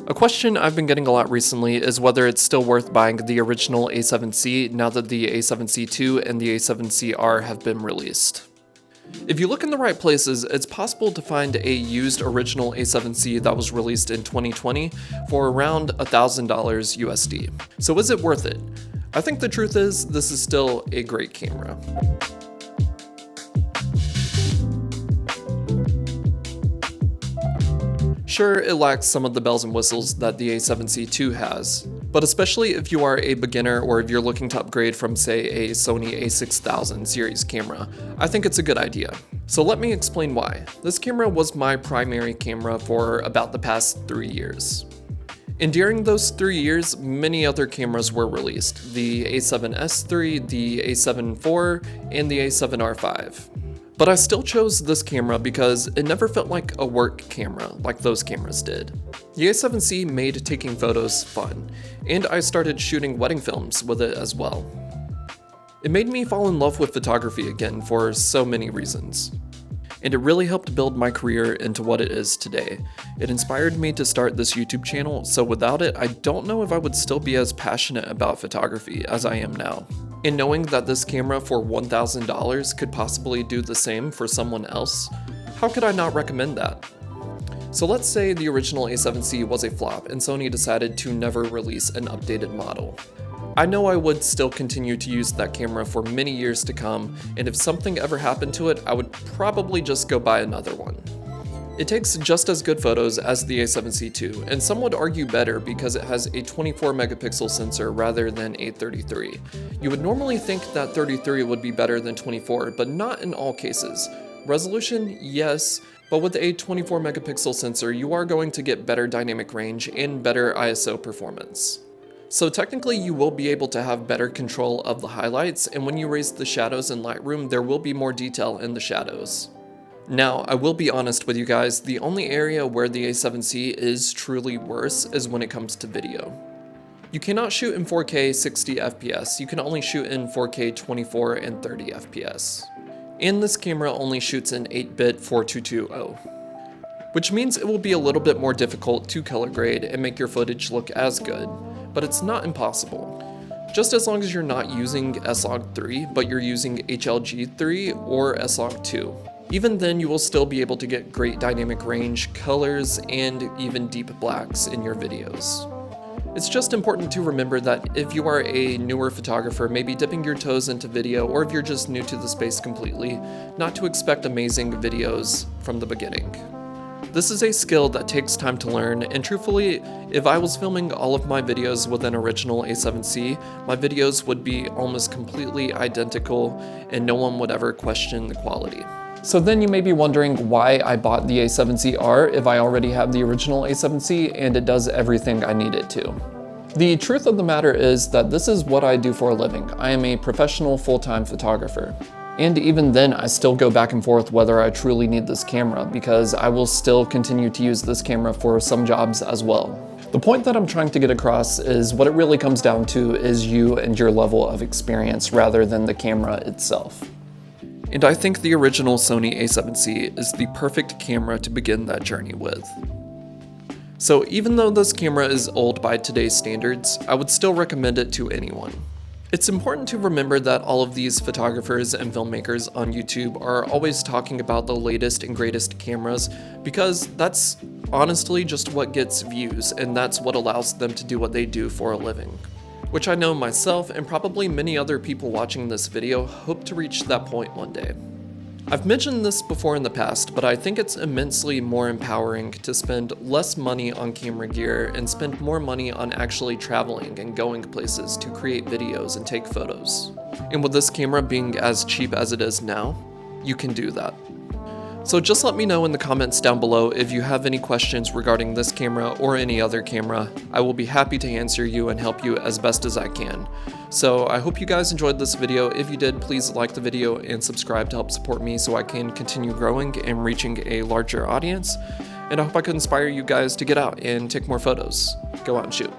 A question I've been getting a lot recently is whether it's still worth buying the original A7C now that the A7C II and the A7CR have been released. If you look in the right places, it's possible to find a used original A7C that was released in 2020 for around $1,000 USD. So is it worth it? I think the truth is, this is still a great camera. Sure, it lacks some of the bells and whistles that the A7C II has, but especially if you are a beginner or if you're looking to upgrade from, say, a Sony A6000 series camera, I think it's a good idea. So let me explain why. This camera was my primary camera for about the past 3 years. And during those 3 years, many other cameras were released: the A7S III, the A7 IV, and the A7R5. But I still chose this camera because it never felt like a work camera like those cameras did. The A7C made taking photos fun, and I started shooting wedding films with it as well. It made me fall in love with photography again for so many reasons. And it really helped build my career into what it is today. It inspired me to start this YouTube channel, so without it, I don't know if I would still be as passionate about photography as I am now. And knowing that this camera for $1,000 could possibly do the same for someone else, how could I not recommend that? So let's say the original A7C was a flop and Sony decided to never release an updated model. I know I would still continue to use that camera for many years to come, and if something ever happened to it, I would probably just go buy another one. It takes just as good photos as the A7C II, and some would argue better because it has a 24 megapixel sensor rather than a 33. You would normally think that 33 would be better than 24, but not in all cases. Resolution, yes, but with a 24 megapixel sensor, you are going to get better dynamic range and better ISO performance. So technically you will be able to have better control of the highlights, and when you raise the shadows in Lightroom, there will be more detail in the shadows. Now, I will be honest with you guys, the only area where the A7C is truly worse is when it comes to video. You cannot shoot in 4K 60 FPS, you can only shoot in 4K 24 and 30 FPS. And this camera only shoots in 8-bit 4220. Which means it will be a little bit more difficult to color grade and make your footage look as good, but it's not impossible. Just as long as you're not using S-Log3, but you're using HLG3 or S-Log2. Even then, you will still be able to get great dynamic range, colors, and even deep blacks in your videos. It's just important to remember that if you are a newer photographer, maybe dipping your toes into video, or if you're just new to the space completely, not to expect amazing videos from the beginning. This is a skill that takes time to learn, and truthfully, if I was filming all of my videos with an original A7C, my videos would be almost completely identical and no one would ever question the quality. So then you may be wondering why I bought the A7CR if I already have the original A7C and it does everything I need it to. The truth of the matter is that this is what I do for a living. I am a professional full-time photographer. And even then, I still go back and forth whether I truly need this camera, because I will still continue to use this camera for some jobs as well. The point that I'm trying to get across is what it really comes down to is you and your level of experience rather than the camera itself. And I think the original Sony A7C is the perfect camera to begin that journey with. So even though this camera is old by today's standards, I would still recommend it to anyone. It's important to remember that all of these photographers and filmmakers on YouTube are always talking about the latest and greatest cameras because that's honestly just what gets views, and that's what allows them to do what they do for a living. Which I know myself and probably many other people watching this video hope to reach that point one day. I've mentioned this before in the past, but I think it's immensely more empowering to spend less money on camera gear and spend more money on actually traveling and going places to create videos and take photos. And with this camera being as cheap as it is now, you can do that. So just let me know in the comments down below if you have any questions regarding this camera or any other camera. I will be happy to answer you and help you as best as I can. So I hope you guys enjoyed this video. If you did, please like the video and subscribe to help support me so I can continue growing and reaching a larger audience. And I hope I could inspire you guys to get out and take more photos. Go out and shoot.